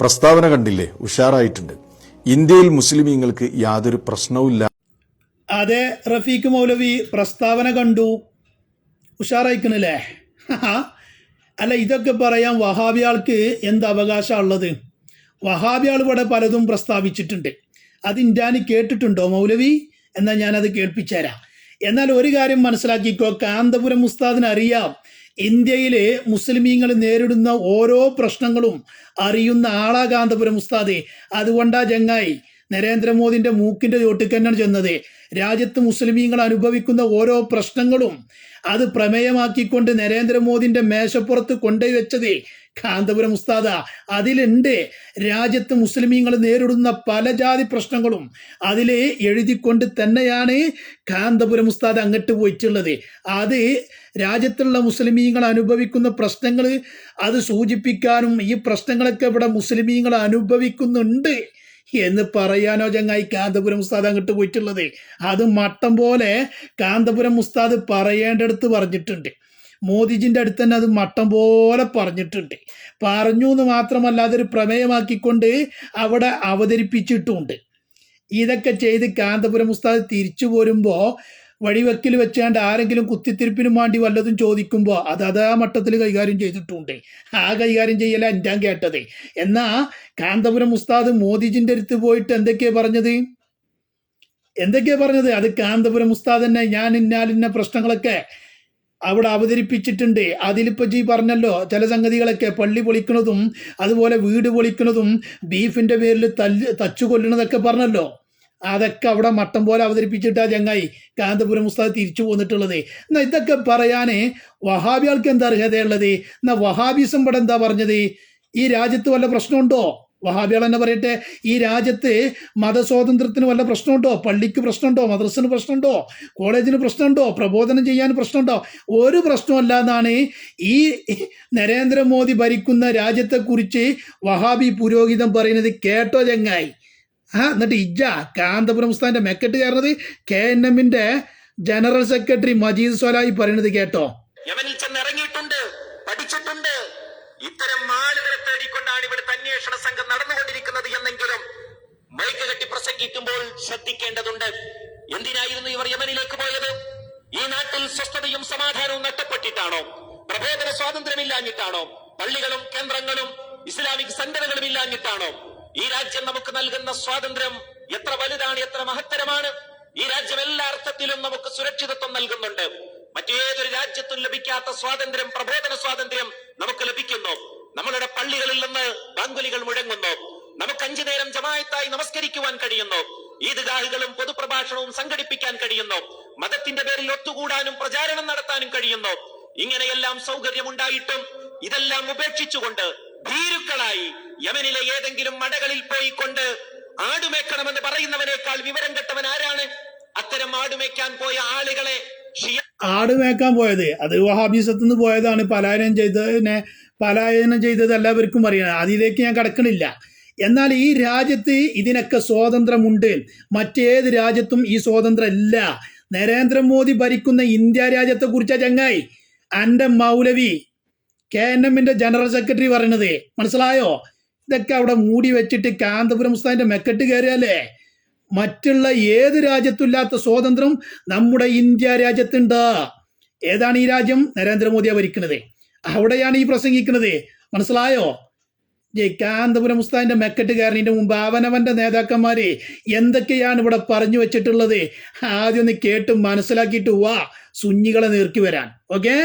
പ്രസ്താവന കണ്ടില്ലേ, ഉഷാറായിട്ടുണ്ട്. ഇന്ത്യയിൽ മുസ്ലിമീങ്ങൾക്ക് യാതൊരു പ്രശ്നവുമില്ല. അതെ റഫീഖ് മൗലവി പ്രസ്താവന കണ്ടു, ഉഷാറായിക്കണല്ലേ? അല്ല, ഇതൊക്കെ പറയാൻ വഹാബിയാൾക്ക് എന്ത് അവകാശമാണ് ഉള്ളത്? വഹാബിയാൾ ഇവിടെ പലതും പ്രസ്താവിച്ചിട്ടുണ്ട്. അത് ഞാൻ കേട്ടിട്ടുണ്ടോ മൗലവി? എന്നാൽ ഞാനത് കേൾപ്പിച്ചുതരാം. എന്നാൽ ഒരു കാര്യം മനസ്സിലാക്കിക്കോ, കാന്തപുരം ഉസ്താദിന് അറിയാം ഇന്ത്യയിലെ മുസ്ലിമീങ്ങൾ നേരിടുന്ന ഓരോ പ്രശ്നങ്ങളും അറിയുന്ന ആളാ കാന്തപുരം ഉസ്താദ്. അതുകൊണ്ടാ ചങ്ങായി നരേന്ദ്രമോദിന്റെ മൂക്കിന്റെ ചോട്ടിക്കന്നാണ് ചെന്നത്. രാജ്യത്ത് മുസ്ലിമീങ്ങൾ അനുഭവിക്കുന്ന ഓരോ പ്രശ്നങ്ങളും അത് പ്രമേയമാക്കിക്കൊണ്ട് നരേന്ദ്രമോദിന്റെ മേശപ്പുറത്ത് കൊണ്ടുപോയി വെച്ചത് കാന്തപുരം ഉസ്താദ. അതിലുണ്ട് രാജ്യത്ത് മുസ്ലിമീങ്ങൾ നേരിടുന്ന പല ജാതി പ്രശ്നങ്ങളും അതിൽ എഴുതിക്കൊണ്ട് തന്നെയാണ് കാന്തപുരം ഉസ്താദ് അങ്ങോട്ട് പോയിട്ടുള്ളത്. അത് രാജ്യത്തുള്ള മുസ്ലിമീങ്ങൾ അനുഭവിക്കുന്ന പ്രശ്നങ്ങൾ അത് സൂചിപ്പിക്കാനും ഈ പ്രശ്നങ്ങളൊക്കെ ഇവിടെ മുസ്ലിമീങ്ങൾ അനുഭവിക്കുന്നുണ്ട് എന്ന് പറയാനോ ചങ്ങായി കാന്തപുരം ഉസ്താദ് അങ്ങോട്ട് പോയിട്ടുള്ളത്. അത് മട്ടം പോലെ കാന്തപുരം ഉസ്താദ് പറയേണ്ടടുത്ത് പറഞ്ഞിട്ടുണ്ട്. മോദിജിൻ്റെ അടുത്ത് തന്നെ അത് മട്ടം പോലെ പറഞ്ഞിട്ടുണ്ട്. പറഞ്ഞു എന്ന് മാത്രമല്ല, അതൊരു പ്രമേയമാക്കിക്കൊണ്ട് അവിടെ അവതരിപ്പിച്ചിട്ടുമുണ്ട്. ഇതൊക്കെ ചെയ്ത് കാന്തപുരം ഉസ്താദ് തിരിച്ചു പോരുമ്പോൾ വഴിവെക്കിൽ വെച്ചാണ്ട് ആരെങ്കിലും കുത്തിത്തിരിപ്പിനും വേണ്ടി വല്ലതും ചോദിക്കുമ്പോൾ അത് ആ മട്ടത്തിൽ കൈകാര്യം ചെയ്തിട്ടുണ്ട്. ആ കൈകാര്യം ചെയ്യല എൻ്റെ കേട്ടത്. എന്നാ കാന്തപുരം ഉസ്താദ് മോദിജിൻ്റെ അടുത്ത് പോയിട്ട് എന്തൊക്കെയാ പറഞ്ഞത്? അത് കാന്തപുരം ഉസ്താദ് തന്നെ ഞാൻ ഇന്നാലിന്ന പ്രശ്നങ്ങളൊക്കെ അവിടെ അവതരിപ്പിച്ചിട്ടുണ്ട്. അതിലിപ്പോൾ ജി പറഞ്ഞല്ലോ ചില സംഗതികളൊക്കെ, പള്ളി പൊളിക്കുന്നതും അതുപോലെ വീട് പൊളിക്കുന്നതും ബീഫിൻ്റെ പേരിൽ തച്ചു കൊല്ലുന്നതൊക്കെ പറഞ്ഞല്ലോ. അതൊക്കെ അവിടെ മട്ടം പോലെ അവതരിപ്പിച്ചിട്ടാ ചങ്ങായി കാന്തപുരം ഉസ്താദ് തിരിച്ചു പോന്നിട്ടുള്ളത്. എന്നാൽ ഇതൊക്കെ പറയാൻ വഹാബികൾക്ക് എന്താ അർഹതയുള്ളത്? എന്നാൽ വഹാബിസം ഇവിടെ എന്താ പറഞ്ഞത്? ഈ രാജ്യത്ത് വല്ല പ്രശ്നമുണ്ടോ? വഹാബികൾ തന്നെ പറയട്ടെ, ഈ രാജ്യത്ത് മതസ്വാതന്ത്ര്യത്തിന് വല്ല പ്രശ്നമുണ്ടോ? പള്ളിക്ക് പ്രശ്നമുണ്ടോ? മദ്രസിന് പ്രശ്നമുണ്ടോ? കോളേജിന് പ്രശ്നമുണ്ടോ? പ്രബോധനം ചെയ്യാൻ പ്രശ്നമുണ്ടോ? ഒരു പ്രശ്നമല്ല എന്നാണ് ഈ നരേന്ദ്രമോദി ഭരിക്കുന്ന രാജ്യത്തെക്കുറിച്ച് വഹാബി പുരോഹിതൻ പറയുന്നത്. കേട്ടോ ചങ്ങായി? എന്നിട്ട് കാന്തപുരം ഉസ്താദിന്റെ മെക്കെട്ട് കയറുന്നത് KNMന്റെ ജനറൽ സെക്രട്ടറി മജീദ് സ്വലായി പറയുന്നത് കേട്ടോ? യമനിൽ ചെന്നിറങ്ങിയിട്ടുണ്ട്, പഠിച്ചിട്ടുണ്ട്. ഇത്തരം ആളുകളെ തേടിക്കൊണ്ടാണ് ഇവിടുത്തെ അന്വേഷണ സംഘം നടന്നുകൊണ്ടിരിക്കുന്നത് എന്നെങ്കിലും മൈക്ക് കെട്ടി പ്രസംഗിക്കുമ്പോൾ ശ്രദ്ധിക്കേണ്ടതുണ്ട്. എന്തിനായിരുന്നു ഇവർ യമനിലേക്ക് പോയത്? ഈ നാട്ടിൽ സ്വസ്ഥതയും സമാധാനവും നഷ്ടപ്പെട്ടിട്ടാണോ? പ്രബോധന സ്വാതന്ത്ര്യമില്ലാഞ്ഞിട്ടാണോ? പള്ളികളും കേന്ദ്രങ്ങളും ഇസ്ലാമിക് സെന്ററുകളും ഇല്ലാഞ്ഞിട്ടാണോ? ഈ രാജ്യം നമുക്ക് നൽകുന്ന സ്വാതന്ത്ര്യം എത്ര വലുതാണ്, എത്ര മഹത്തരമാണ്. ഈ രാജ്യം എല്ലാ അർത്ഥത്തിലും നമുക്ക് സുരക്ഷിതത്വം നൽകുന്നുണ്ട്. മറ്റേതൊരു രാജ്യത്തും ലഭിക്കാത്ത സ്വാതന്ത്ര്യം, പ്രബോധന സ്വാതന്ത്ര്യം നമുക്ക് ലഭിക്കുന്നു. നമ്മളുടെ പള്ളികളിൽ നിന്ന് ബാങ്കുലികൾ മുഴങ്ങുന്നു. നമുക്ക് 5 നേരം ജമാഅത്തായി നമസ്കരിക്കുവാൻ കഴിയുന്നു. ഈദ്ഗാഹുകളും പൊതുപ്രഭാഷണവും സംഘടിപ്പിക്കാൻ കഴിയുന്നു. മതത്തിന്റെ പേരിൽ ഒത്തുകൂടാനും പ്രചാരണം നടത്താനും കഴിയുന്നു. ഇങ്ങനെയെല്ലാം സൗകര്യമുണ്ടായിട്ടും ഇതെല്ലാം ഉപേക്ഷിച്ചുകൊണ്ട് ഭീരുക്കളായി യമനിലെ ഏതെങ്കിലും മടകളിൽ പോയിക്കൊണ്ട് ആടുമേക്കണമെന്ന് പറയുന്നവനേക്കാൾ വിവരം കെട്ടവൻ ആരാണ്? അത്തരം ആടുമേക്കാൻ പോയ ആളുകളെ ആടുമേക്കാൻ പോയത് അത് വഹാബിസത്തിൽ നിന്ന് പോയതാണ്. പലായനം ചെയ്തത് എല്ലാവർക്കും അറിയണം. അതിലേക്ക് ഞാൻ കടക്കണില്ല. എന്നാൽ ഈ രാജ്യത്ത് ഇതിനൊക്കെ സ്വാതന്ത്ര്യമുണ്ട്. മറ്റേത് രാജ്യത്തും ഈ സ്വാതന്ത്ര്യം ഇല്ല. നരേന്ദ്രമോദി ഭരിക്കുന്ന ഇന്ത്യ രാജ്യത്തെ കുറിച്ചാ ചങ്ങായി എൻ്റെ മൗലവി KNMന്റെ ജനറൽ സെക്രട്ടറി പറയുന്നത്. മനസ്സിലായോ? ഇതൊക്കെ അവിടെ മൂടി വെച്ചിട്ട് കാന്തപുരം ഉസ്താദിന്റെ മെക്കെട്ട് കയറിയല്ലേ? മറ്റുള്ള ഏത് രാജ്യത്തുമില്ലാത്ത സ്വാതന്ത്ര്യം നമ്മുടെ ഇന്ത്യ രാജ്യത്തുണ്ട്. ഏതാണ് ഈ രാജ്യം? നരേന്ദ്രമോദിയാ ഭരിക്കുന്നത്. അവിടെയാണ് ഈ പ്രസംഗിക്കുന്നത്. മനസ്സിലായോ? കാന്തപുരം ഉസ്താദിന്റെ മെക്കെട്ട് കയറിയതിന്റെ മുമ്പ് അവനവന്റെ നേതാക്കന്മാര് എന്തൊക്കെയാണ് ഇവിടെ പറഞ്ഞു വെച്ചിട്ടുള്ളത് ആദ്യം ഒന്ന് കേട്ട് മനസ്സിലാക്കിയിട്ട് വാ സുന്നികളെ നേർക്കി വരാൻ. ഓക്കെ?